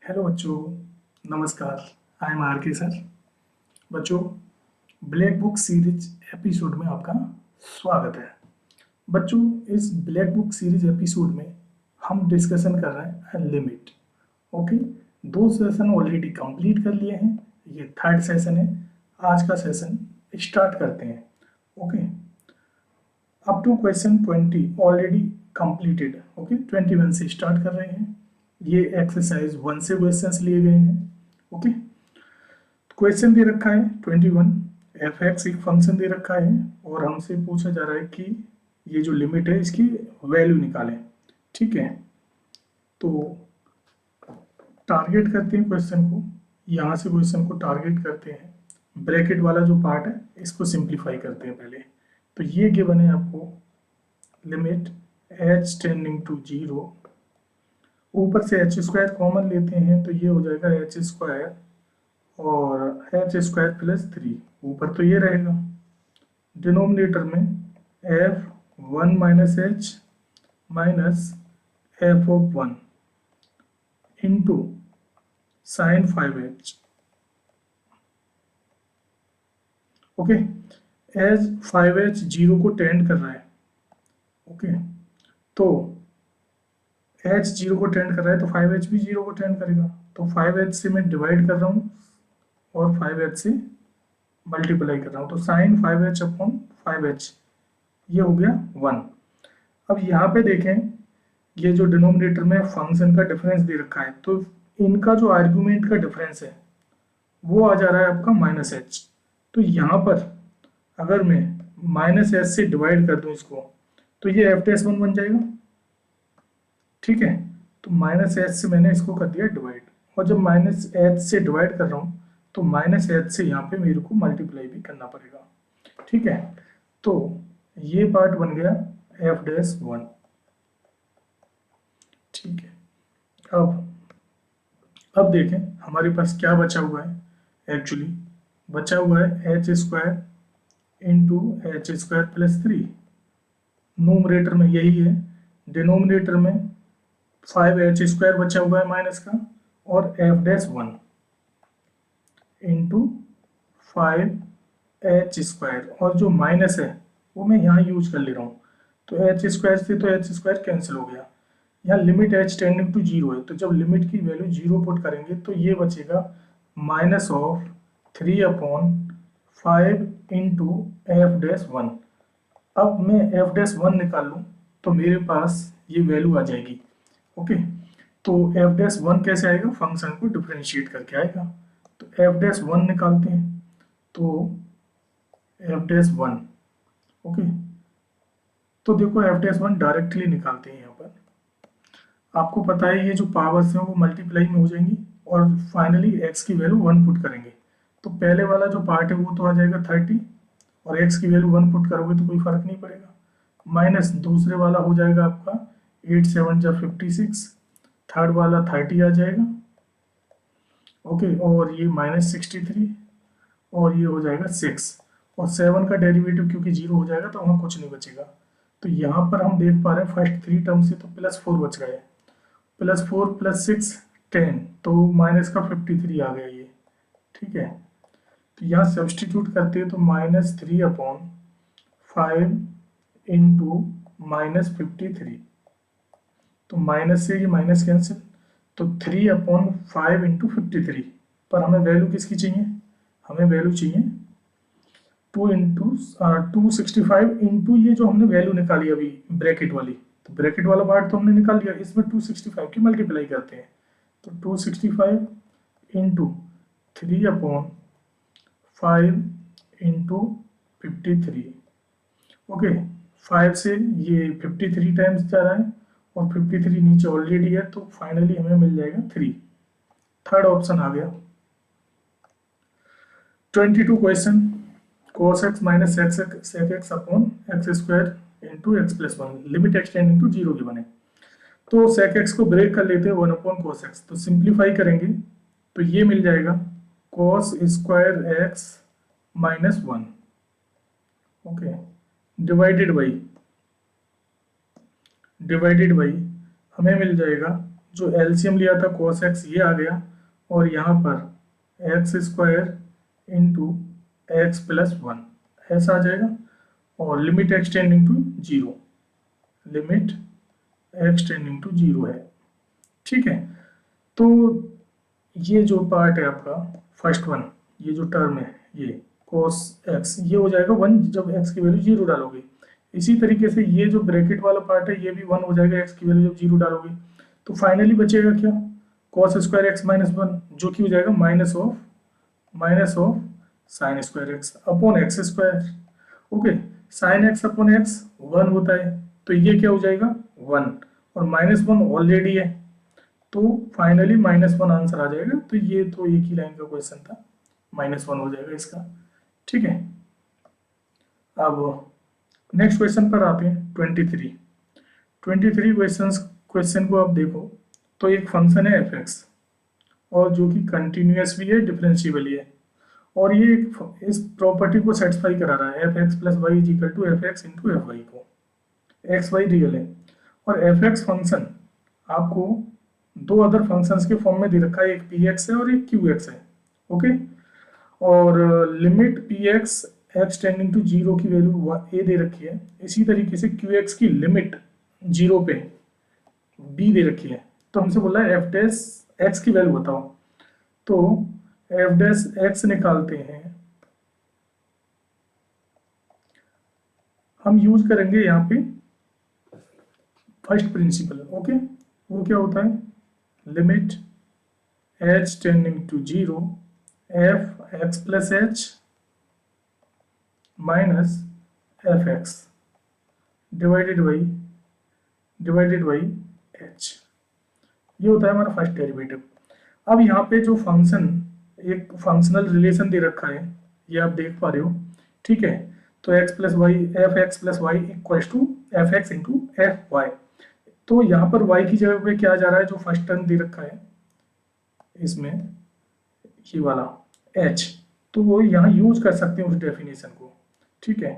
Hello बच्चों, नमस्कार। I M R के सर। बच्चों, ब्लैक बुक सीरीज एपिसोड में आपका स्वागत है। बच्चों, इस ब्लैक बुक सीरीज एपिसोड में हम डिस्कशन कर रहे हैं लिमिट। ओके, दो सेशन ऑलरेडी कंप्लीट कर लिए हैं, ये थर्ड सेशन है। आज का सेशन स्टार्ट करते हैं। Okay, up to question 20 already completed. Okay, 21 से स्टार्ट कर रहे हैं। ये एक्सरसाइज 1 से क्वेश्चंस लिए गए हैं। ओके, क्वेश्चन दे रखा है 21, एफ एक्स एक फंक्शन दे रखा है और हमसे पूछा जा रहा है कि ये जो लिमिट है इसकी वैल्यू निकालें। ठीक है, तो टारगेट करते हैं क्वेश्चन को, यहाँ से क्वेश्चन को टारगेट करते हैं। ब्रैकेट वाला जो पार्ट है इसको सिंप्लीफाई करते हैं पहले। तो ये गिवन है आपको, लिमिट एच टेंडिंग टू 0, ऊपर से एच स्क्वायर कॉमन लेते हैं तो ये हो जाएगा एच स्क्वायर और एच स्क्वायर प्लस 3, ऊपर तो ये रहेगा। डिनोमिनेटर में f 1 minus h minus f of 1 into sine 5h। Okay, as 5h 0 को टेंड कर रहा है। ओके, तो h 0 को टेंड कर रहा है तो 5h भी 0 को टेंड करेगा। तो 5h से मैं डिवाइड कर रहा हूँ और 5h से मल्टीप्लाई कर रहा हूँ, तो साइन 5h अपॉन 5h ये हो गया 1। अब यहाँ पे देखें, ये जो डिनोमिनेटर में फंक्शन का डिफरेंस दे रखा है, तो इनका जो आर्गुमेंट का डिफरेंस है वो आ जा रहा है आपका माइनस एच। तो यहाँ पर अगर मैं माइनस एच से डिवाइड कर दूं इसको, तो ये एफ डैश 1 बन जाएगा। ठीक है, तो माइनस एच से मैंने इसको कर दिया डिवाइड, और जब माइनस एच से डिवाइड कर रहा हूँ तो माइनस एच से यहाँ पे मेरे को मल्टीप्लाई भी करना पड़ेगा। ठीक है, तो ये पार्ट बन गया एफ डैश 1। ठीक है, अब देखें हमारे पास क्या बचा हुआ है। एक्चुअली बचा हुआ है H square into H square plus 3। Numerator में यही है, डिनोमिनेटर में 5h स्क्वायर बचा हुआ है माइनस का, और F dash 1 into 5h square, और जो माइनस है वो मैं यहाँ यूज कर ले रहा हूँ। तो एच स्क्वायर से तो एच स्क्वायर कैंसिल हो गया। यहाँ लिमिट एच टेंडिंग टू 0 है, तो जब लिमिट की वैल्यू 0 पुट करेंगे तो ये बचेगा minus of 3 upon 5 into F dash 1। अब मैं एफ डैश 1 निकाल लूँ तो मेरे पास ये वैल्यू आ जाएगी। ओके, तो एफ डैश 1 कैसे आएगा, फंक्शन को डिफरेंशिएट करके आएगा। तो एफ डैश 1 निकालते हैं, तो एफ डैश 1, ओके, तो देखो एफ डैश 1 डायरेक्टली निकालते हैं। यहाँ पर आपको पता है ये जो पावर्स हैं वो मल्टीप्लाई में हो जाएंगी और फाइनली एक्स की वैल्यू 1 पुट करेंगे। तो पहले वाला जो पार्ट है वो तो आ जाएगा 30, और एक्स की वैल्यू 1 पुट करोगे तो कोई फर्क नहीं पड़ेगा। माइनस दूसरे वाला हो जाएगा आपका 8 7 जा 56, थर्ड वाला 30 आ जाएगा। ओके, और ये माइनस 63, और ये हो जाएगा 6, और 7 का डेरिवेटिव क्योंकि 0 हो जाएगा तो वहाँ कुछ नहीं बचेगा। तो यहाँ पर हम देख पा रहे हैं फर्स्ट 3 टर्म से तो प्लस 4 बच गए, प्लस 4 प्लस 6 10, तो माइनस का 53 आ गया ये। ठीक है, तो यहाँ सब्सटीट्यूट करते हैं तो माइनस 3 अपॉन 5 इंटू माइनस 53, तो माइनस से ये माइनस कैंसिल, तो 3 अपॉन 5 इंटू 53। पर हमें वैल्यू किसकी चाहिए, हमें वैल्यू चाहिए 2 इंटू 265 इंटू ये जो हमने वैल्यू निकाली अभी ब्रैकेट वाली, तो ब्रैकेट वाला पार्ट तो हमने निकाल लिया, इसमें 265 की मल्टीप्लाई करते हैं। तो 265 इंटू 3 अपॉन 5 इंटू 53। ओके, 5 से ये 53 टाइम्स जा रहा है और 53 नीचे ऑलरेडी है, तो फाइनली हमें मिल जाएगा 3। थर्ड ऑप्शन आ गया। 22 question, cos x minus sec x upon x square into x plus 1, limit extending to 0 की बने। तो sec x को ब्रेक कर लेते हैं 1 अपॉन cos x, तो सिंप्लीफाई करेंगे तो ये मिल जाएगा cos square x minus 1, okay, divided by हमें मिल जाएगा जो एलसीएम लिया था cos x ये आ गया, और यहाँ पर x square into x plus one ऐसा आ जाएगा, और limit x tending to zero, limit x tending to zero है। ठीक है, तो ये जो पार्ट है आपका फर्स्ट वन, ये जो टर्म है ये cos x ये हो जाएगा वन जब x की वैल्यू जीरो डालोगे। इसी तरीके से ये जो ब्रैकेट वाला पार्ट है ये भी वन हो जाएगा x की वैल्यू जब जीरो डालोगे। तो फाइनली बचेगा क्या, cos square x minus one, जो कि हो जाएगा minus of sine square x upon x square. Okay, sign X upon x one होता है, तो ये क्या हो जाएगा वन, और माइनस वन ऑलरेडी है, तो फाइनली माइनस वन आंसर आ जाएगा। तो ये तो एक ही लाइन का क्वेश्चन था, माइनस वन हो जाएगा इसका। ठीक है, अब नेक्स्ट क्वेश्चन पर आते हैं 23 क्वेश्चन को आप देखो तो एक फंक्शन है एफ एक्स, और जो कि कंटिन्यूस भी है डिफरेंशिएबल है, और ये इस प्रॉपर्टी को सेटिस्फाई करा रहा है f x plus y is equal to f x into f y को। एक्स वाई रियल है, और एफ एक्स फंक्शन आपको दो अदर फंक्शंस के फॉर्म में दे रखा है, एक पी एक्स है और एक क्यू एक्स है। ओके, और limit p x x tending to zero की वैल्यू ए दे रखी है, इसी तरीके से क्यू एक्स की लिमिट जीरो पे बी दे रखी है। तो हमसे बोला है एफ डैश एक्स की वैल्यू बताओ, तो एफ डैश एक्स निकालते हैं, हम यूज करेंगे यहाँ पे फर्स्ट प्रिंसिपल। ओके, वो क्या होता है, limit H tending to zero F x plus h minus F x divided by h, ये होता है हमारा फर्स्ट डेरिवेटिव। अब यहाँ पे जो फंक्शन एक फंक्शनल रिलेशन दे रखा है ये आप देख पा रहे हो। ठीक है, तो x plus y f x plus y equal to f x into f y. तो यहाँ पर y की जगह पे क्या जा रहा है, जो फर्स्ट टर्म दे रखा है इसमें ये वाला h, तो वो यहाँ यूज कर सकते हैं उस डेफिनेशन को। ठीक है,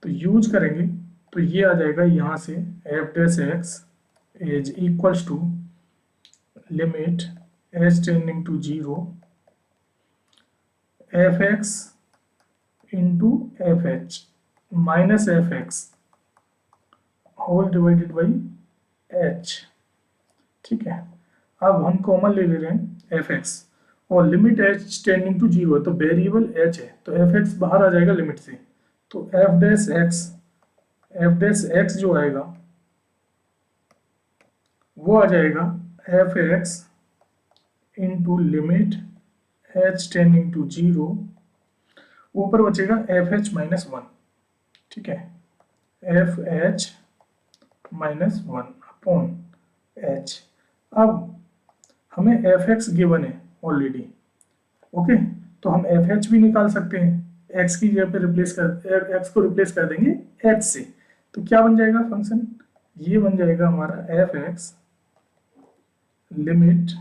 तो यूज करेंगे तो ये आ जाएगा यहाँ से F dash X is equals to limit H tending to zero F x into F H minus F X whole divided by H. ठीक है, अब हम कॉमन ले रहे हैं एफ एक्स, और limit H tending to zero है, तो वेरिएबल एच है, तो एफ एक्स बाहर आ जाएगा लिमिट से, तो एफ डैश एक्स जो आएगा वो आ जाएगा F x into limit H tending to zero, ऊपर बचेगा एफ एच माइनस वन। ठीक है, F H minus one upon H. अब हमें एफ एक्स गिवन है ऑलरेडी। ओके, तो हम एफ एच भी निकाल सकते हैं, एक्स की जगह पे एक्स को रिप्लेस कर देंगे एच से, तो क्या बन जाएगा फंक्शन, ये बन जाएगा हमारा F X limit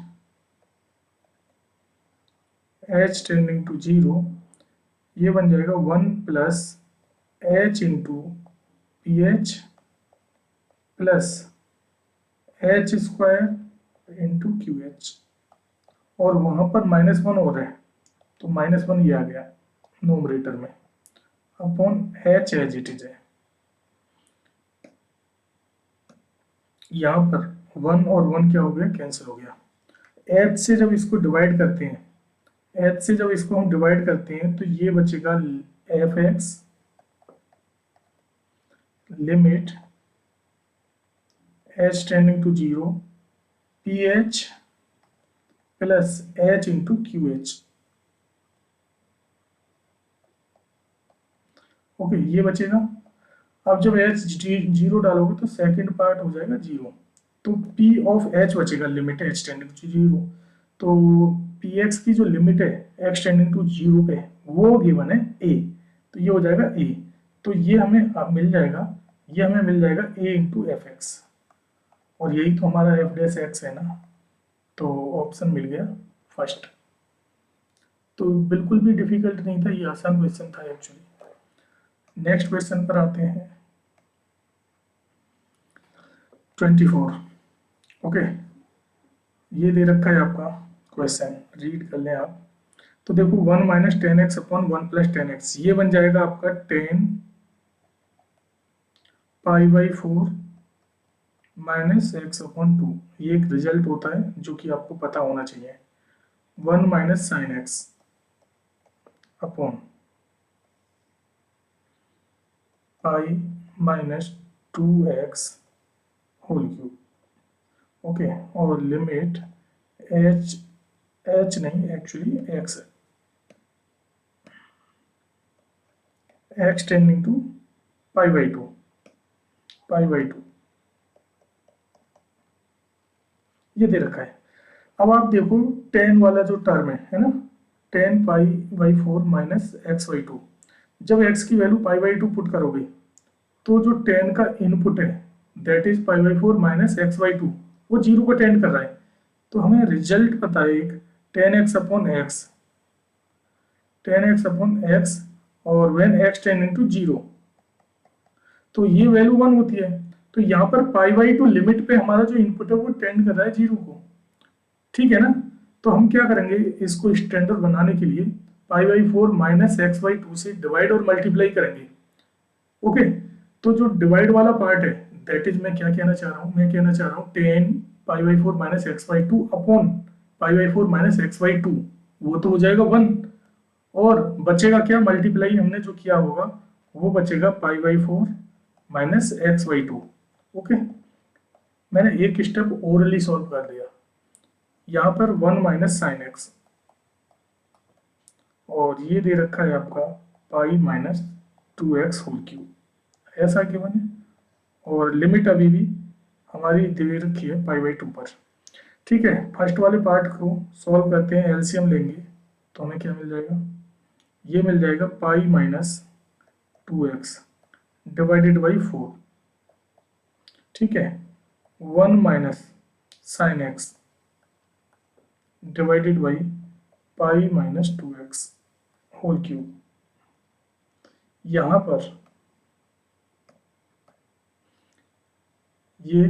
H tending to zero, ये बन जाएगा one plus H into P H plus H square into Q H, और वहां पर माइनस वन हो रहा है तो माइनस वन ये आ गया नोमरेटर में, upon H as it is है। यहाँ पर वन और वन क्या हो गया, कैंसिल हो गया। एच से जब इसको डिवाइड करते हैं, एच से जब इसको हम डिवाइड करते हैं तो ये बचेगा F X limit H tending to zero P H plus H into Q H. Okay, ये बचेगा। अब जब एच जीरो डालोगे तो सेकंड पार्ट हो जाएगा जीरो, तो पी ऑफ एच बचेगा limit H tending to zero, तो पी एक्स की जो लिमिट है एक्स टेंडिंग टू जीरो पे वो गिवन है ए, तो ये हो जाएगा ए, तो ये हमें मिल जाएगा ए इंटू एफ एक्स, और यही तो हमारा एफ डैश एक्स है ना, तो ऑप्शन मिल गया फर्स्ट। तो बिल्कुल भी डिफिकल्ट नहीं था, ये आसान क्वेश्चन था एक्चुअली। नेक्स्ट क्वेश्चन पर आते हैं 24। ओके, ये दे रखा है आपका क्वेश्चन, रीड कर लें आप। तो देखो 1 minus ten x upon 1 plus ten x, ये बन जाएगा आपका 10 pi by 4 minus x upon 2। ये एक रिजल्ट होता है जो कि आपको पता होना चाहिए। 1 minus sine X upon pi minus 2x whole cube. Okay, और लिमिट एच, एच नहीं एक्चुअली एक्स है, X tending to pi by 2, pi by 2 ये दे रखा है। अब आप देखो टेन वाला जो टर्म है ना, 10 pi by 4 minus x by 2, जब एक्स की वैल्यू पाई बाई 2 पुट करोगे तो जो 10 का इनपुट है that is pi by 4 minus x by 2, वो जीरो को टेंड कर रहा है। तो हमें रिजल्ट पता है एक 10x upon x, 10x upon x, और when x tending to zero तो ये वैल्यू 1 होती है। तो यहाँ पर पाई बाई 2 लिमिट पे हमारा जो इनपुट है वो टेंड कर रहा है जीरो को, ठीक है ना। तो हम क्या करेंगे, इसको स्टैंडर्ड बनाने के लिए pi by 4 minus x by 2 से डिवाइड और मल्टीप्लाई करेंगे। ओके, तो जो डिवाइड वाला पार्ट है दैट इज, मैं क्या कहना चाह रहा हूँ, मैं कहना चाह रहा हूँ 10 pi by 4 minus x by 2 upon pi by 4 minus x by 2, वो तो हो जाएगा 1, और बचेगा क्या, मल्टीप्लाई हमने जो किया होगा वो बचेगा pi by 4 minus x by 2। Okay, मैंने एक स्टेप ओरली सॉल्व कर दिया। यहाँ पर 1 माइनस साइन एक्स, और ये दे रखा है आपका पाई माइनस 2x होल क्यूब, ऐसा क्यों बने, और लिमिट अभी भी हमारी दे रखी है पाई बाई 2 पर। ठीक है, फर्स्ट वाले पार्ट को सॉल्व करते हैं, एलसीएम लेंगे तो हमें क्या मिल जाएगा, ये मिल जाएगा पाई माइनस 2x डिवाइडेड बाई 4, ठीक है, 1 minus sine X divided by pi minus 2x whole cube. यहाँ पर ये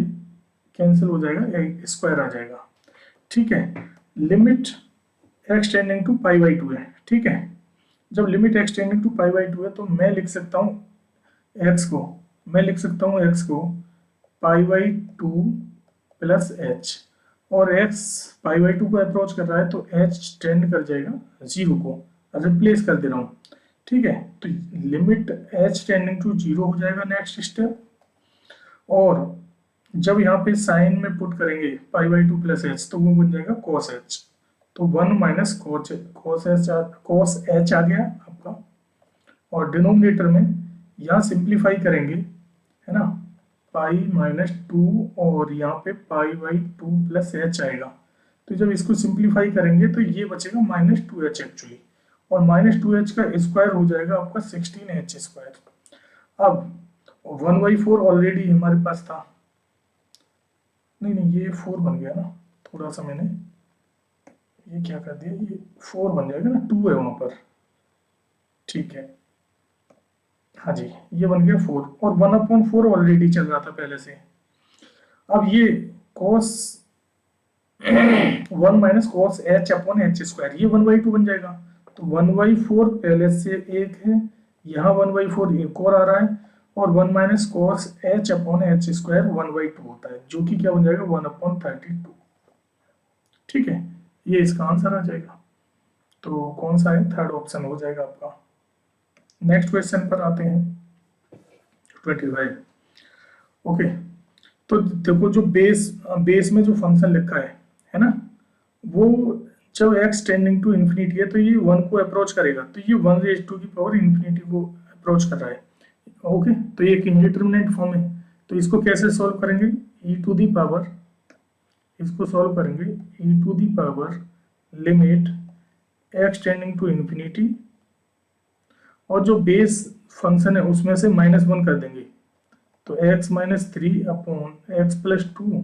कैंसिल हो जाएगा, एक स्क्वायर आ जाएगा, ठीक है। Limit x tending to pi by 2 है, ठीक है। जब limit x tending to pi by 2 है तो मैं लिख सकता हूँ एक्स को, मैं लिख सकता हूँ एक्स को पाई बाई 2 प्लस एच, और एक्स पाई बाई 2 को अप्रोच कर रहा है तो एच टेंड कर जाएगा जीरो को, रिप्लेस कर दे रहा हूँ, ठीक है। तो limit H tending to zero हो जाएगा नेक्स्ट स्टेप, और जब यहाँ पे साइन में पुट करेंगे पाई बाई 2 प्लस एच तो वो बन जाएगा कॉस एच, तो 1 माइनस कॉस एच आ गया आपका, और डिनोमिनेटर में यहाँ सिंप्लीफाई करेंगे, है ना, पाई माइनस 2, और यहाँ पे पाई बाई 2 प्लस एच आएगा। तो जब इसको सिंप्लीफाई करेंगे तो ये बचेगा माइनस 2h एक्चुअली, और माइनस 2h का स्क्वायर हो जाएगा आपका 16h स्क्वायर। अब 1/4 ऑलरेडी हमारे पास था, नहीं नहीं ये 4 बन गया ना, थोड़ा सा मैंने ये क्या कर दिया, ये 4 बन जाएगा ना, 2 है वहां पर, ठीक है, हाँ जी ये बन गया 4, और 1/4 ऑलरेडी चल रहा था पहले से। अब ये cos 1 minus cos H upon H square, ये 1/2 बन जाएगा, तो 1/4 पहले से एक है, यहाँ 1/4 एक और आ रहा है, और 1 minus cos H upon H square 1/2 होता है, जो कि क्या बन जाएगा 1/32, ठीक है, ये इसका आंसर आ जाएगा। तो कौन सा है, थर्ड ऑप्शन हो जाएगा आपका। नेक्स्ट क्वेश्चन पर आते हैं 25। ओके, तो देखो जो बेस में जो फंक्शन लिखा है ना, वो जब x टेंडिंग टू इन्फिनिटी है तो ये 1 को अप्रोच करेगा, तो ये 1 की पावर इन्फिनिटी को अप्रोच कर रहा है। ओके, तो ये एक इंडिटरमिनेट फॉर्म है, तो इसको कैसे सॉल्व करेंगे, e टू दी पावर, इसको सॉल्व करेंगे e to the power limit x tending to infinity, और जो बेस फंक्शन है उसमें से -1 कर देंगे, तो x minus 3 upon X plus 2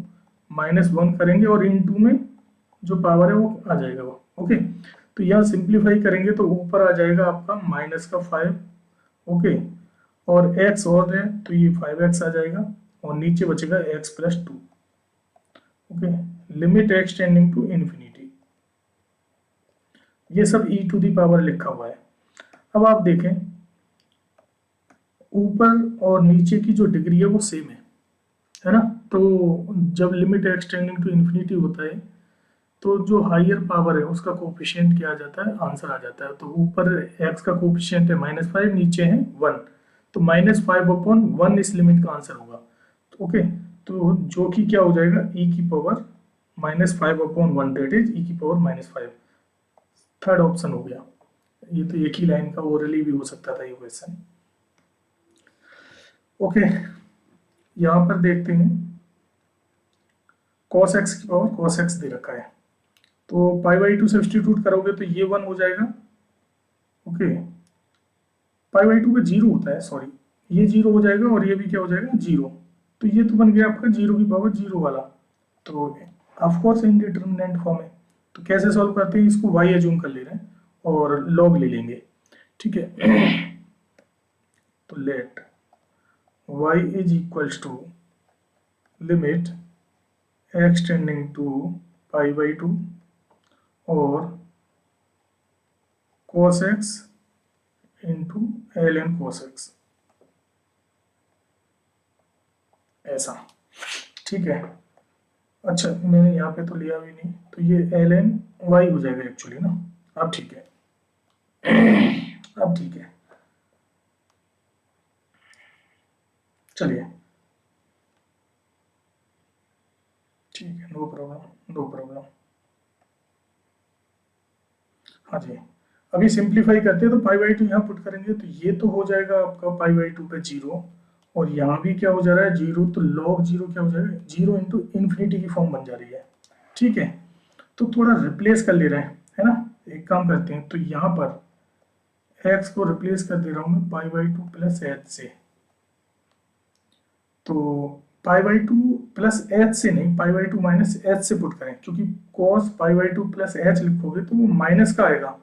-1 करेंगे, और इन टू में जो पावर है वो आ जाएगा वो। ओके, तो यहाँ सिंप्लीफाई करेंगे तो ऊपर आ जाएगा आपका -5, ओके, और x और है तो ये 5x आ जाएगा, और नीचे बचेगा x plus 2। Okay, limit x tending to infinity, ये सब e टू दी पावर लिखा हुआ है। अब आप देखें ऊपर और नीचे की जो डिग्री है वो सेम है ना। तो जब limit x tending to infinity होता है तो जो हायर पावर है उसका कोफिशिएंट क्या आ जाता है, आंसर आ जाता है। तो ऊपर x का कोफिशिएंट है -5, नीचे है 1, तो -5/1 इस लिमिट का आंसर होगा। तो ओके, तो जो कि क्या हो जाएगा e की पावर -5/1, दैट इज e की पावर -5। थर्ड ऑप्शन हो गया। ये तो एक ही लाइन का ओरली भी हो सकता था ये क्वेश्चन। ओके, यहाँ पर देखते हैं cos x की पावर cos x दे रखा है, तो π/2 सब्सटीट्यूट करोगे तो ये 1 हो जाएगा। ओके, π/2 का 0 होता है, सॉरी, ये 0 हो जाएगा और ये भी क्या हो जाएगा 0। तो ये तो बन गया आपका 0 की पावर 0 वाला। तो ऑफ कोर्स इनडिटरमिनेंट फॉर्म है। तो कैसे सॉल्व करते हैं इसको, y एज्यूम कर ले रहे हैं और log ले लेंगे, ठीक है। तो let y is equals to limit x tending to π/2 और cos x into ln cos x, ऐसा, ठीक है। अच्छा, मैंने यहाँ पे तो लिया भी नहीं, तो ये ln y हो जाएगा एक्चुअली ना। अब ठीक है, अब ठीक है, चलिए, ठीक है, नो प्रॉब्लम, नो प्रॉब्लम। हाँ जी, अभी सिंप्लीफाई करते हैं तो π/2 यहाँ पुट करेंगे तो ये तो हो जाएगा आपका π/2 पे 0, और यहाँ भी क्या हो जा रहा है 0, तो log 0 क्या हो जाएगा 0 इंटू इन्फिनिटी की फॉर्म बन जा रही है, ठीक है। तो थोड़ा रिप्लेस कर ले रहे हैं, है ना। एक काम करते हैं, तो यहाँ पर x को रिप्लेस कर दे रहा हूँ मैं π/2 प्लस h से। तो π/2 प्लस h से नहीं, π/2 माइनस h से पुट करें, क्योंकि cos π/2 प्लस h लिखोगे तो वो माइनस का आएगा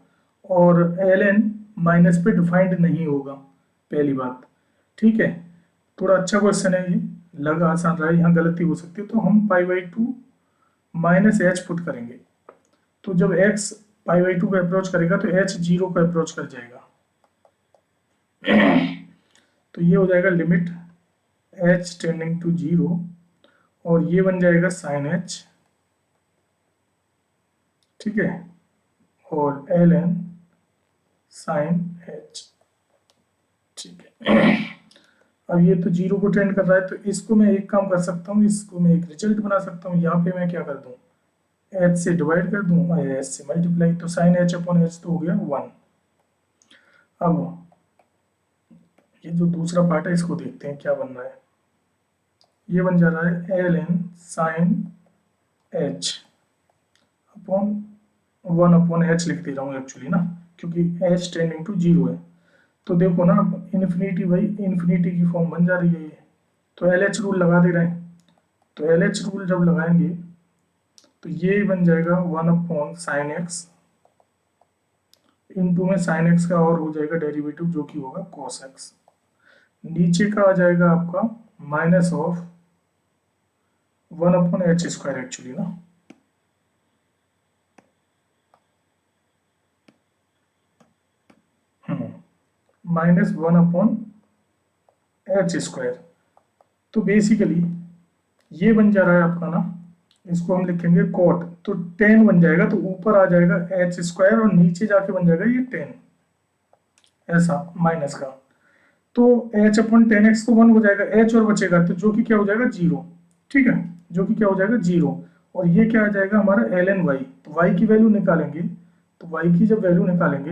और ln माइनस पे डिफाइंड नहीं होगा, पहली बात, ठीक है। थोड़ा अच्छा क्वेश्चन है ये, लग आसान रहा है, यहाँ गलती हो सकती है, तो हम π/2 माइनस h पुट करेंगे। तो जब x π/2 को अप्रोच करेगा तो h 0 को अप्रोच कर जाएगा। तो ये हो जाएगा लिमिट h टेंडिंग टू 0 और ये बन जाएगा sin h, ठीक है, और ln sin h, ठीक है। अब ये तो 0 को टेंड कर रहा है, तो इसको मैं एक काम कर सकता हूँ, इसको मैं एक रिजल्ट बना सकता हूँ। यहाँ पे मैं क्या कर दूँ, h से डिवाइड कर दूँ और h से मल्टीप्लाई, तो sin h/h तो हो गया 1। अब ये जो दूसरा पार्ट है इसको देखते हैं क्या बन रहा है। ये बन जा रहा है ln sin h upon 1/h लिख दे रहा हूँ एक्चुअली ना, क्योंकि h टेंडिंग टू 0 है। तो देखो ना, इन्फिनिटी बाई इन्फिनिटी की फॉर्म बन जा रही है ये, तो LH रूल लगा दे रहे हैं। तो LH रूल जब लगाएंगे तो ये बन जाएगा 1/sin x, इंटू में sin x का और हो जाएगा डेरिवेटिव जो कि होगा cos x, नीचे का आ जाएगा आपका माइनस ऑफ 1/h² एक्चुअली ना, -1/h²। तो बेसिकली ये बन जा रहा है आपका ना, इसको हम लिखेंगे cot, तो 10 बन जाएगा, तो ऊपर आ जाएगा h² और नीचे जाके बन जाएगा ये 10, ऐसा माइनस का। तो h/10x को 1 हो जाएगा, h और बचेगा तो जो कि क्या हो जाएगा 0, ठीक है, जो कि क्या हो जाएगा 0, और ये क्या आ जाएगा हमारा ln y। तो y की वैल्यू निकालेंगे, तो y की जब वैल्यू निकालेंगे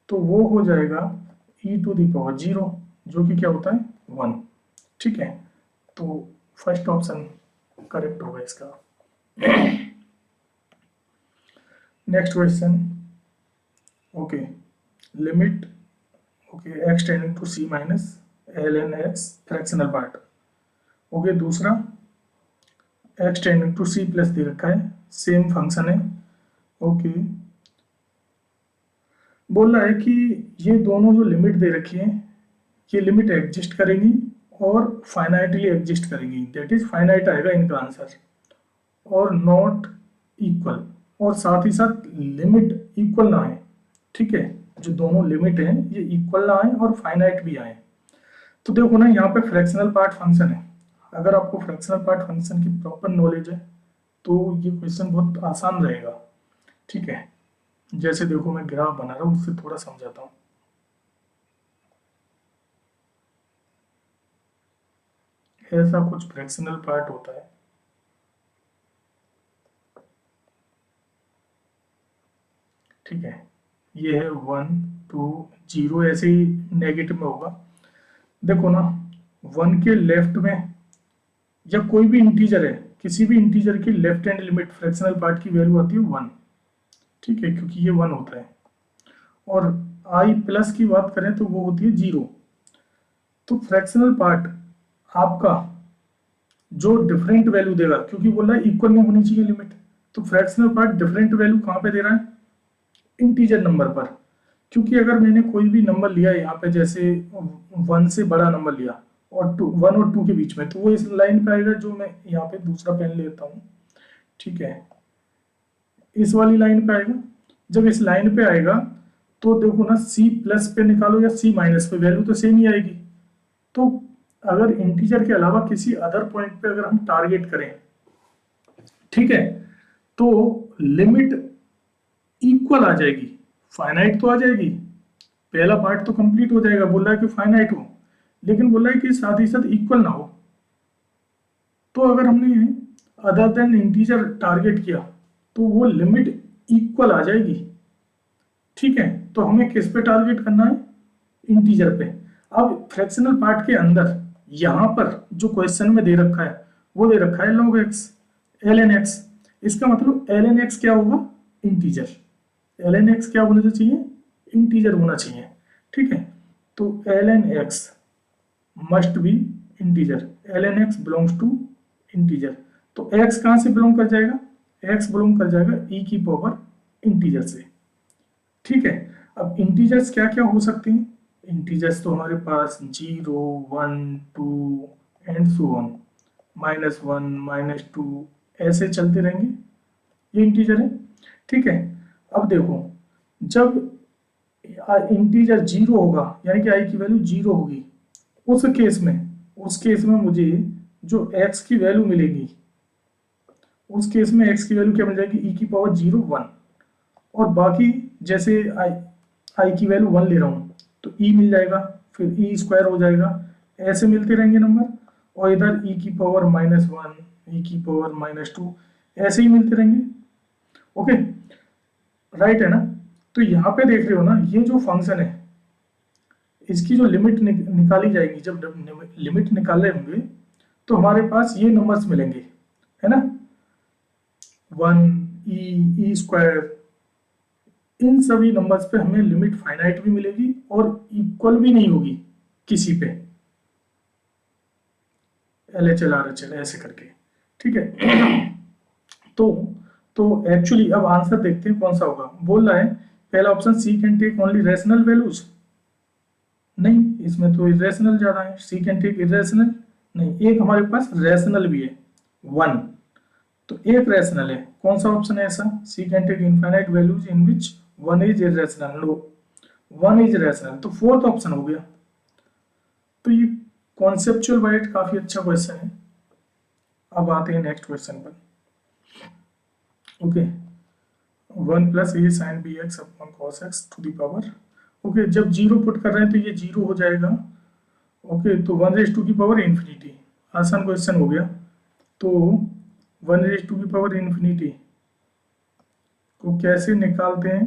तो वो हो जाएगा e⁻0, जो कि क्या होता है 1, ठीक है। तो फर्स्ट ऑप्शन करेक्ट होगा इसका। Next question, okay, limit okay x tending to c minus ln x fractional part. Okay, दूसरा x tending to c plus दे रखा है, सेम फंक्शन है। ओके, बोल रहा है कि ये दोनों जो लिमिट दे रखी है ये लिमिट एग्जिस्ट करेंगी और फाइनाइटली एग्जिस्ट करेंगी, दैट इज फाइनाइट आएगा इनका आंसर। और नॉट इक्वल, और साथ ही साथ लिमिट इक्वल ना आए। ठीक है, जो दोनों लिमिट हैं ये इक्वल ना आए और फाइनाइट भी आए। तो देखो ना, यहाँ पे फ्रैक्शनल पार्ट फंक्शन है। अगर आपको फ्रैक्शनल पार्ट फंक्शन की प्रॉपर नॉलेज है तो ये क्वेश्चन बहुत आसान रहेगा। ठीक है, जैसे देखो मैं ग्राफ बना रहा हूँ, उससे थोड़ा समझाता हूँ। ऐसा कुछ फ्रैक्शनल पार्ट होता है। ठीक है, ये है 1 2 0, ऐसे ही नेगेटिव में होगा। देखो ना, 1 के लेफ्ट में या कोई भी इंटीजर है, किसी भी इंटीजर की left hand limit fractional part की वैल्यू आती है 1। ठीक है, क्योंकि ये 1 होता है। और आई प्लस की बात करें तो वो होती है 0। तो फ्रैक्शनल पार्ट आपका जो डिफरेंट वैल्यू देगा, क्योंकि बोल रहा है इक्वल में होनी चाहिए लिमिट, तो फ्रैक्शनल पार्ट डिफरेंट वैल्यू कहाँ पे दे रहा है? इंटीजर नंबर पर। क्योंकि अगर मैंने कोई भी नंबर लिया यहाँ पे, जैसे 1 से बड़ा नंबर लिया और 1 और 2 के बीच में, तो वो इस लाइन पे आएगा, जो मैं यहाँ पे दूसरा पेन लेता हूँ। ठीक है, इस वाली लाइन पे आएगा। जब इस लाइन पे आएगा तो देखो ना, सी प्लस पे निकालो या सी माइनस पे, वैल्यू तो सेम ही आएगी। तो अगर इंटीजर के अलावा किसी अदर पॉइंट पे अगर हम टारगेट करें, ठीक है, तो लिमिट इक्वल आ जाएगी, फाइनाइट तो आ जाएगी। पहला पार्ट तो कंप्लीट हो जाएगा, बोल रहा है कि फाइनाइट हो, लेकिन बोल रहा है कि साथ ही साथ इक्वल ना हो। तो अगर हमने अदर देन इंटीजर टारगेट किया तो वो लिमिट इक्वल आ जाएगी। ठीक है, तो हमें किस पे टारगेट करना है? इंटीजर पे। अब फ्रैक्शनल पार्ट के अंदर यहां पर जो क्वेश्चन में दे रखा है वो दे रखा है log x, ln x। इसका मतलब ln x क्या होगा? इंटीजर। ln x क्या होना चाहिए? इंटीजर होना चाहिए। ठीक है, तो ln x must be integer, ln x belongs to integer. तो x कहां से बिलोंग कर जाएगा? x बिलोंग कर जाएगा e की पावर इंटीजर से। ठीक है, अब इंटीजर्स क्या क्या हो सकते हैं? इंटीजर्स तो हमारे पास 0 1 2 एंड सो ऑन, -1 -2 ऐसे चलते रहेंगे, ये इंटीजर है। ठीक है, अब देखो, जब इंटीजर 0 होगा यानी कि आई की वैल्यू 0 होगी, उस केस में मुझे जो x की वैल्यू मिलेगी, उस केस में x की वैल्यू क्या मिल जाएगी? e की पावर 0 1। और बाकी जैसे आई की वैल्यू 1 ले रहा हूँ तो e मिल जाएगा, फिर e स्क्वायर हो जाएगा, ऐसे मिलते रहेंगे नंबर। और इधर e की पावर -1, e की पावर -2, ऐसे ही मिलते रहेंगे। ओके, राइट है ना? तो यहाँ पे देख रहे हो ना, ये जो फंक्शन है इसकी जो लिमिट निकाली जाएगी, जब लिमिट निकाले होंगे तो हमारे पास ये नंबर्स मिलेंगे, है ना? 1 e स्क्वायर, इन सभी नंबर्स पे हमें लिमिट फाइनाइट भी मिलेगी और इक्वल भी नहीं होगी किसी पे, LHL RHL ऐसे करके। ठीक है, तो तो एक्चुअली अब आंसर देखते हैं कौन सा होगा। बोल रहा है पहला option, C can take only rational values. नहीं, इसमें तो इरेशनल ज्यादा है। सी कैन टेक इरेशनल नहीं, एक हमारे पास रैशनल भी है 1, तो एक रैशनल है। कौन सा ऑप्शन है ऐसा? C can take infinite values in which 1 is irrational. No, 1 is rational, तो फोर्थ ऑप्शन हो गया। तो ये कॉन्सेप्चुअल वाइज काफी अच्छा क्वेश्चन है। अब आते हैं नेक्स्ट क्वेश्चन पर। Okay, 1 plus A sine B x upon cos X to the power. Okay, जब जीरो पुट कर रहे हैं तो ये जीरो हो जाएगा। ओके, तो 1 की पावर इन्फिनिटी, आसान क्वेश्चन हो गया। तो 1 की पावर इन्फिनिटी को कैसे निकालते हैं?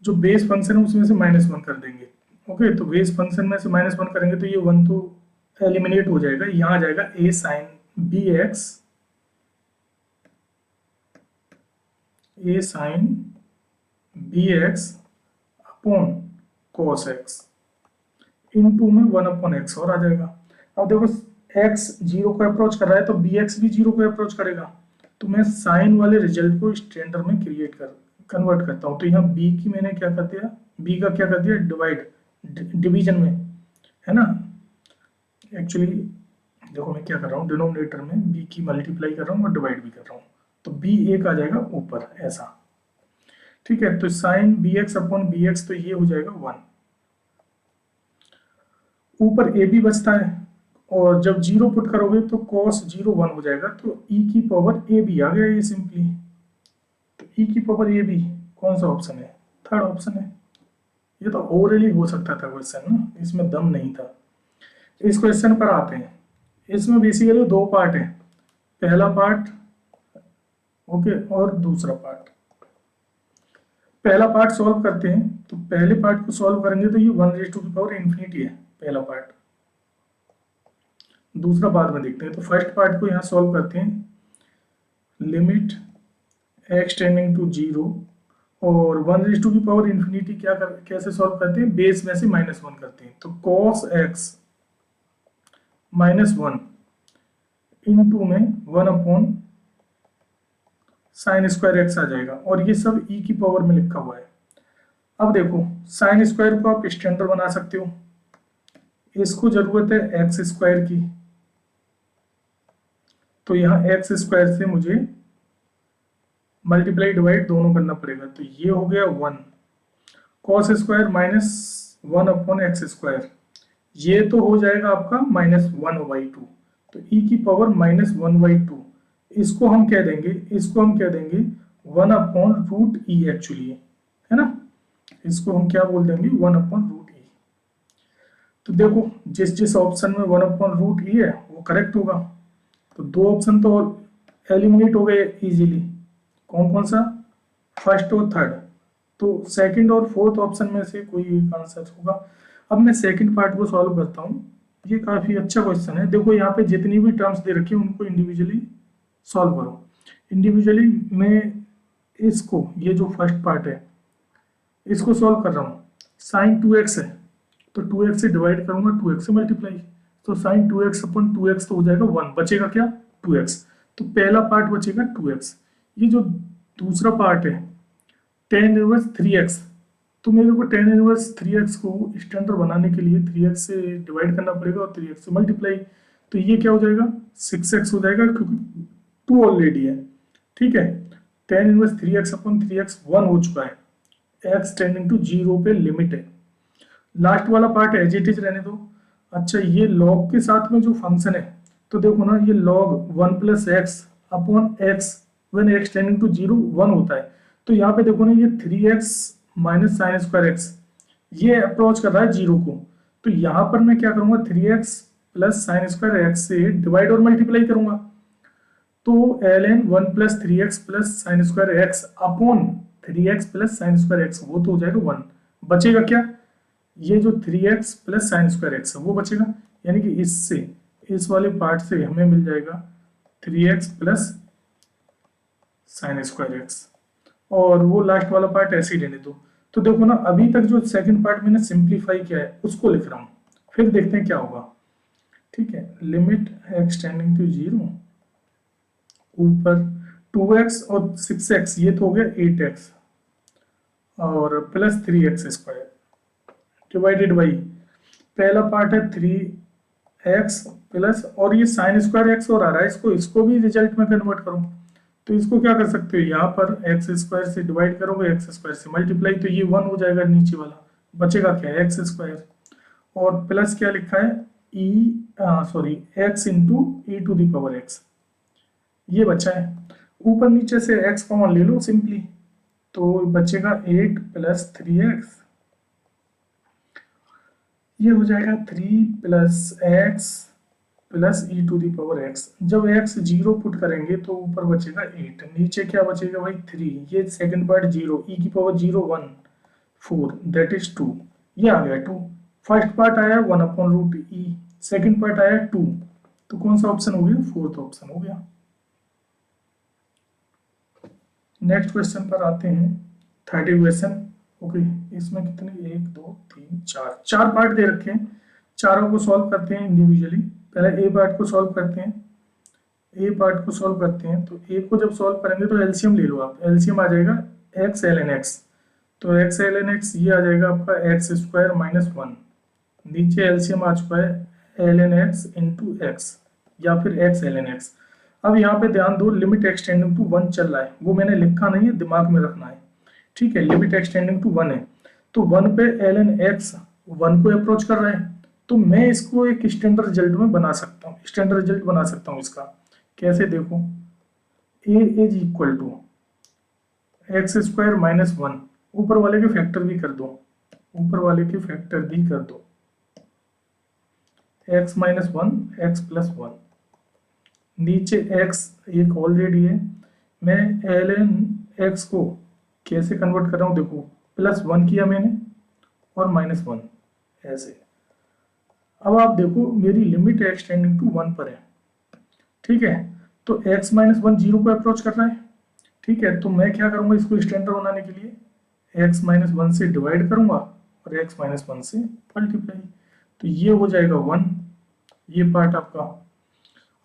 जो बेस फंक्शन है उसमें से -1 कर देंगे। ओके, तो बेस फंक्शन में से -1 करेंगे तो ये 1 तो एलिमिनेट हो जाएगा, यहाँ आ जाएगा a sine B x, a sine B x upon cos x, into में 1/x और आ जाएगा। अब देखो, x 0 को अप्रोच कर रहा है तो bx भी 0 को अप्रोच करेगा, तो मैं साइन वाले रिजल्ट को स्टैंडर्ड में कन्वर्ट करता हूँ। तो यहाँ b की मैंने क्या कर दिया, b का क्या कर दिया, डिवाइड, डिवीजन में, है ना? एक्चुअली देखो मैं क्या कर रहा हूँ, डिनोमिनेटर में b की मल्टीप्लाई कर रहा हूँ और डिवाइड भी कर रहा हूँ, तो b एक आ जाएगा ऊपर ऐसा, ठीक है। तो sine B x upon B X, तो ये हो जाएगा 1, ऊपर ए बी बचता है, और जब जीरो पुट करोगे तो cos 0 1 हो जाएगा, तो e की पावर ए बी आ गया ये सिंपली। तो e की पावर ए बी कौन सा ऑप्शन है, थर्ड ऑप्शन है। ये तो ओरली हो सकता था क्वेश्चन ना, इसमें दम नहीं था। इस क्वेश्चन पर आते हैं, इसमें बेसिकली दो पार्ट है, पहला पार्ट ओके और दूसरा पार्ट। पहला पार्ट सॉल्व करते हैं, तो पहले पार्ट को सॉल्व करेंगे तो ये 1⁻∞ है पहला पार्ट, दूसरा बाद में देखते हैं। तो फर्स्ट पार्ट को यहाँ सॉल्व करते हैं, लिमिट x टेंडिंग टू 0 और 1⁻∞ क्या कैसे सॉल्व करते हैं, बेस में से -1 करते हैं, तो cos x -1 इंटू में 1 अपॉन साइन स्क्वायर एक्स आ जाएगा, और ये सब e की पावर में लिखा हुआ है। अब देखो साइन स्क्वायर को आप स्टैंडर्ड बना सकते हो, इसको जरूरत है एक्स स्क्वायर की, तो यहाँ एक्स स्क्वायर से मुझे मल्टीप्लाई डिवाइड दोनों करना पड़ेगा, तो ये हो गया 1 cos square -1 upon x square, ये तो हो जाएगा आपका -1/2, तो e की पावर -1/2, इसको हम कह देंगे 1 अपॉन रूट ई एक्चुअली, है ना, इसको हम क्या बोल देंगे 1 अपॉन रूट ई। तो देखो जिस जिस ऑप्शन में 1 अपॉन रूट ई है वो करेक्ट होगा, तो दो ऑप्शन तो एलिमिनेट हो गए इजीली, कौन कौन सा, फर्स्ट और थर्ड, तो सेकंड और फोर्थ ऑप्शन में से कोई एक आंसर होगा। अब मैं सेकंड पार्ट को सॉल्व करता हूँ, ये काफी अच्छा क्वेश्चन है। देखो यहाँ पे जितनी भी टर्म्स दे रखी है उनको इंडिविजुअली सॉल्व करो। इंडिविजुअली मैं इसको, ये जो फर्स्ट पार्ट है इसको सॉल्व कर रहा हूँ, साइन 2x है तो 2x से डिवाइड करूंगा, 2x से मल्टीप्लाई, तो साइन 2x अपॉन 2x तो हो जाएगा 1, बचेगा क्या 2x, तो पहला पार्ट बचेगा 2x। ये जो दूसरा पार्ट है tan इनवर्स 3x, तो मेरे को tan इनवर्स 3x को स्टैंडर्ड बनाने के लिए 3x से डिवाइड करना पड़ेगा और 3x से मल्टीप्लाई, तो ये क्या हो जाएगा 6x हो जाएगा, क्योंकि 2 ऑलरेडी है, ठीक है। tan inverse 3x upon 3x 1 हो चुका है, x टेंडिंग टू 0 पे लिमिट है। लास्ट वाला पार्ट एज इट इज रहने दो। अच्छा ये log के साथ में जो फंक्शन है, तो देखो ना ये log 1 plus X upon X when x tending to 0 1 होता है, तो यहाँ पे देखो ना ये 3x minus sine square x, ये अप्रोच कर रहा है 0 को, तो यहाँ पर मैं क्या करूंगा 3x plus sine square x से डिवाइड और मल्टीप्लाई करूंगा, तो ln 1 plus 3x plus sine square x upon 3x plus sine square x, वो तो हो जाएगा 1, बचेगा क्या, ये जो 3x plus sine square x है वो बचेगा, यानी कि इससे इस वाले पार्ट से हमें मिल जाएगा 3x plus sine square x, और वो लास्ट वाला पार्ट ऐसे ही रहने दो। तो देखो ना अभी तक जो सेकंड पार्ट मैंने सिंप्लीफाई किया है उसको लिख रहा हूँ, फिर देखते हैं क्या होगा, ठीक है। लिमिट x टेंडिंग टू 0, ऊपर 2x और 6x, ये तो हो गया 8x और plus 3x square divided by, पहला पार्ट है 3x प्लस, और ये साइन स्क्वायर एक्स और आ रहा है, इसको भी रिजल्ट में कन्वर्ट करूं, तो इसको क्या कर सकते हो, यहाँ पर एक्स स्क्वायर से डिवाइड करोगे, एक्स स्क्वायर से मल्टीप्लाई, तो ये 1 हो जाएगा, नीचे वाला बचेगा क्या एक्स स्क्वायर, और प्लस क्या लिखा है X into E to the power X, ये बचा है। ऊपर नीचे से एक्स कॉमन ले लो सिंपली, तो बचेगा 8 प्लस 3x, ये हो जाएगा 3 plus X plus E to the power X. जब x 0 पुट करेंगे तो ऊपर बचेगा 8, नीचे क्या बचेगा भाई 3, ये सेकंड पार्ट 0, ई की पावर 0 1 4 दैट इज 2, ये आ गया 2। फर्स्ट पार्ट आया 1 अपॉन रूट ई, सेकंड पार्ट आया 2, तो कौन सा ऑप्शन हो गया, फोर्थ ऑप्शन हो गया। नेक्स्ट क्वेश्चन पर आते हैं, 30 क्वेश्चन, ओके। इसमें कितने 1 2 3 4 चार पार्ट दे रखे हैं, चारों को सॉल्व करते हैं इंडिविजुअली। पहले ए पार्ट को सॉल्व करते हैं, तो ए को जब सॉल्व करेंगे तो एलसीएम ले लो आप, एलसीएम आ जाएगा x ln x, तो x ln x ये आ जाएगा आपका एक्स स्क्वायर माइनस 1, नीचे एलसीएम आ चुका है ln x इंटू एक्स, या फिर x ln x। अब यहाँ पे ध्यान दो, लिमिट एक्सटेंडिंग टू 1 चल रहा है, वो मैंने लिखा नहीं है, दिमाग में रखना है, ठीक है। लिमिट एक्सटेंडिंग टू 1 है, तो 1 पे ln x 1 को अप्रोच कर रहा है, तो मैं इसको एक स्टैंडर्ड रिजल्ट में बना सकता हूँ, स्टैंडर्ड रिजल्ट बना सकता हूँ इसका। कैसे, देखो, a is equal to X square minus 1, ऊपर वाले के फैक्टर भी कर दो, ऊपर वाले के फैक्टर भी कर दो, x माइनस 1 एक्स प्लस 1, नीचे x एक ऑलरेडी है, मैं ln x को कैसे कन्वर्ट कर रहा हूँ, देखो प्लस 1 किया मैंने और माइनस 1 ऐसे। अब आप देखो मेरी लिमिट एक्सटेंडिंग टू 1 पर है, ठीक है, तो x माइनस 1 जीरो को अप्रोच कर रहा है, ठीक है। तो मैं क्या करूंगा, इसको स्टैंडर्ड बनाने के लिए x माइनस 1 से डिवाइड करूंगा और x माइनस 1 से मल्टीप्लाई, तो ये हो जाएगा 1, ये पार्ट आपका।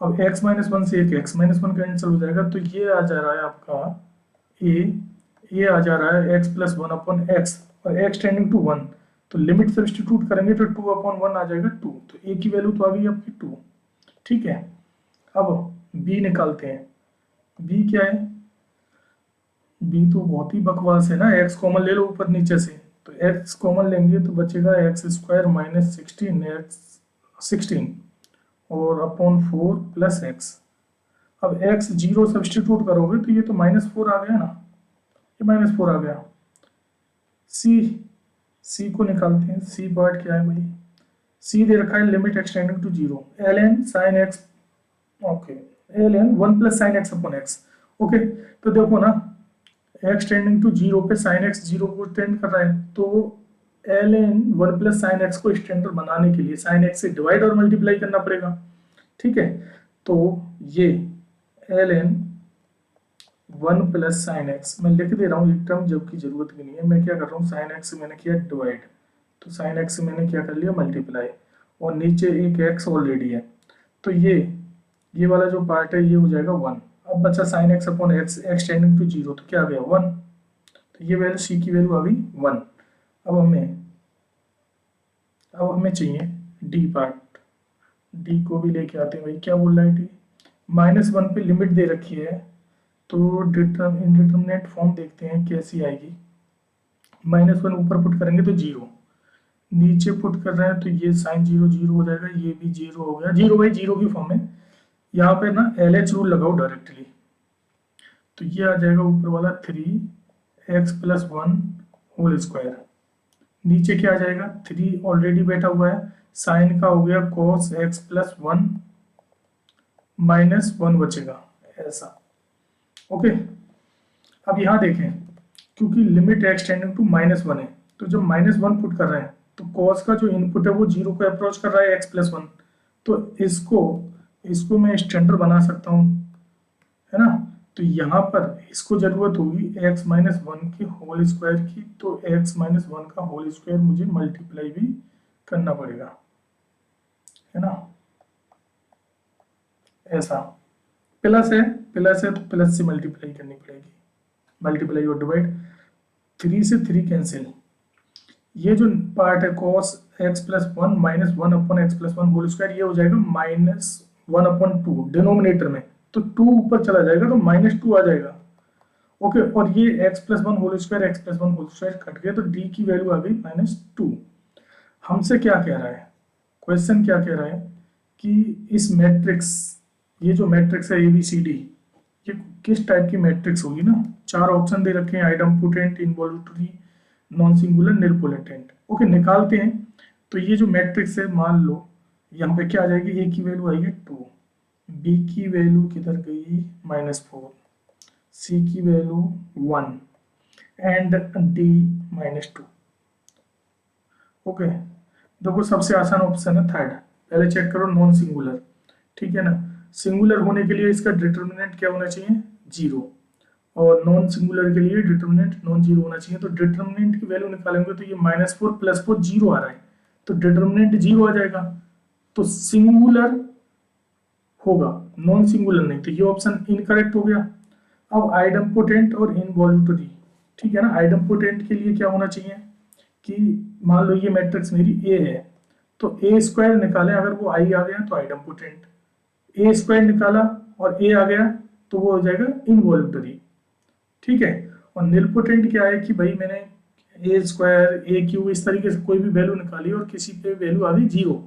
अब x माइनस 1 से एक x माइनस 1 कैंसिल हो जाएगा, तो ये आ जा रहा है आपका ये आ जा रहा है x प्लस 1 अपॉन एक्स, और x टेंडिंग टू 1, तो लिमिट सब्स्टिट्यूट करेंगे तो 2 अपॉन 1 आ जाएगा 2, तो a की वैल्यू तो आ गई आपकी 2, ठीक है। अब b निकालते हैं, b क्या है, b तो बहुत ही बकवास है ना, x कॉमन ले लो ऊपर नीचे से, तो x कॉमन लेंगे तो बचेगा एक्स स्क्वायर माइनस 16 और अपॉन 4 प्लस एक्स। अब x जीरो सब्स्टिट्यूट करोगे तो ये तो -4 आ गया ना, ये -4 आ गया। c को निकालते हैं, c पार्ट क्या है भाई, c दे रखा है limit extending to 0 ln sin x, okay, ln 1 plus sine X upon X, okay. तो देखो ना, x टेंडिंग टू 0 पे sin x 0 को टेंड कर रहा है, तो ln 1 प्लस साइन एक्स को स्टैंडर्ड बनाने के लिए sin x से डिवाइड और मल्टीप्लाई करना पड़ेगा, ठीक है। तो ये ln 1 प्लस साइन एक्स मैं लिख दे रहा हूँ एक टर्म, जबकि जरूरत भी नहीं है, मैं क्या कर रहा हूँ, साइन एक्स से मैंने किया डिवाइड, तो साइन एक्स से मैंने क्या कर लिया मल्टीप्लाई, और नीचे एक x ऑलरेडी है, तो ये वाला जो पार्ट है ये हो जाएगा 1। अब बचा sine X upon X tending to 0, तो क्या आ गया 1, तो ये वैल्यू c की वैल्यू आ गई 1। अब हमें चाहिए d पार्ट, d को भी लेके आते हैं भाई, क्या बोल रहा है d, -1 पे लिमिट दे रखी है, तो इंडिटरमिनेट फॉर्म देखते हैं कैसी आएगी। -1 ऊपर पुट करेंगे तो 0, नीचे पुट कर रहे हैं तो ये साइन 0 0 हो जाएगा, ये भी 0 हो गया, 0 बाई 0 की फॉर्म है, यहाँ पे ना LH रूल लगाओ डायरेक्टली, तो ये आ जाएगा ऊपर वाला 3x प्लस 1 होल स्क्वायर, नीचे क्या आ जाएगा 3 ऑलरेडी बैठा हुआ है, साइन का हो गया cos x प्लस 1 माइनस 1 बचेगा ऐसा, ओके। अब यहाँ देखें, क्योंकि लिमिट एक्सटेंडिंग टू -1 है, तो जब -1 पुट कर रहे हैं तो cos का जो इनपुट है वो 0 को अप्रोच कर रहा है x प्लस 1, तो इसको मैं स्टैंडर्ड बना सकता हूँ, है ना। तो यहाँ पर इसको जरूरत होगी x माइनस 1 के होल स्क्वायर की, तो x माइनस 1 का होल स्क्वायर मुझे मल्टीप्लाई भी करना पड़ेगा, है ना, ऐसा। प्लस है तो प्लस से मल्टीप्लाई करनी पड़ेगी, मल्टीप्लाई और डिवाइड, 3 से 3 कैंसिल, ये जो पार्ट है cos x plus 1 minus 1 upon X plus 1 whole square, ये हो जाएगा -1 अपॉन 2 डिनोमिनेटर में, तो 2 ऊपर चला जाएगा तो -2 आ जाएगा, ओके। और ये x plus 1 whole square cut गया, तो d की वैल्यू आ गई -2। हमसे क्या कह रहा है, क्वेश्चन क्या कह रहा है कि इस मैट्रिक्स, ये जो मैट्रिक्स है ABCD, ये किस टाइप की मैट्रिक्स होगी ना, 4 ऑप्शन दे रखे हैं, idempotent, involutory, non singular, nilpotent, okay. निकालते हैं, तो ये जो मैट्रिक्स है, मान लो यहाँ पे क्या आ जाएगी, a की वैल्यू आएगी 2, b की वैल्यू किधर गई -4, c की वैल्यू 1 एंड d -2, ओके। देखो सबसे आसान ऑप्शन है थर्ड, पहले चेक करो नॉन सिंगुलर, ठीक है ना, सिंगुलर होने के लिए इसका डिटर्मिनेंट क्या होना चाहिए 0, और नॉन सिंगुलर के लिए डिटर्मिनेंट नॉन जीरो होना चाहिए, तो डिटर्मिनेंट की वैल्यू निकालेंगे तो ये -4 + 4 0 आ रहा है, तो डिटर्मिनेंट 0 आ जाएगा, तो सिंगुलर होगा, नॉन सिंगुलर नहीं, तो ये ऑप्शन इनकरेक्ट हो गया। अब आइडेम्पोटेंट और इनवॉल्यूटरी, ठीक है ना, आइडेम्पोटेंट के लिए क्या होना चाहिए कि मान लो ये मैट्रिक्स मेरी A है, तो A स्क्वायर निकालें, अगर वो I आ गया तो आइडेम्पोटेंट, ए स्क्वायर निकाला और ए आ गया तो वो हो जाएगा इनवॉल्यूटरी, ठीक है। और निलपोटेंट क्या है कि भाई मैंने ए स्क्वायर ए क्यू इस तरीके से कोई भी वैल्यू निकाली और किसी पे वैल्यू आ गई 0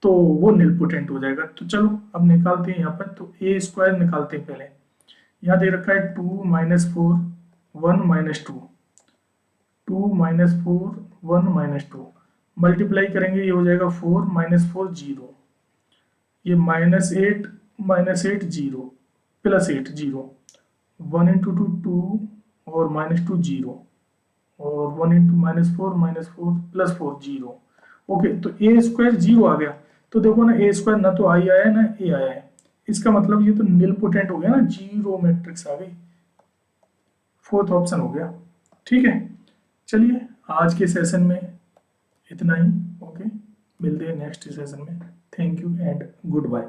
तो वो निलपोटेंट हो जाएगा। तो चलो अब निकालते हैं यहाँ पर, तो ए स्क्वायर निकालते हैं पहले। यहाँ दे रखा है 2 minus 4 1 minus 2, 2 minus 4 1 minus 2, multiply करेंगे ये हो जाएगा 4 माइनस 4 0, ये -8 0 +8 0, 1 इंटू 2 2 और -2 0 और 1 इंटू -4 +4 0। ओके, तो ए स्क्वायर 0 आ गया। तो देखो ना ए स्क्वायर ना तो आई आया है ना ए आया है, इसका मतलब ये तो निलपोटेंट हो गया ना, जीरो मैट्रिक्स आ गई, फोर्थ ऑप्शन हो गया, ठीक है। चलिए आज के सेशन में इतना ही। ओके, मिलते हैं नेक्स्ट सेशन में। Thank you and good bye.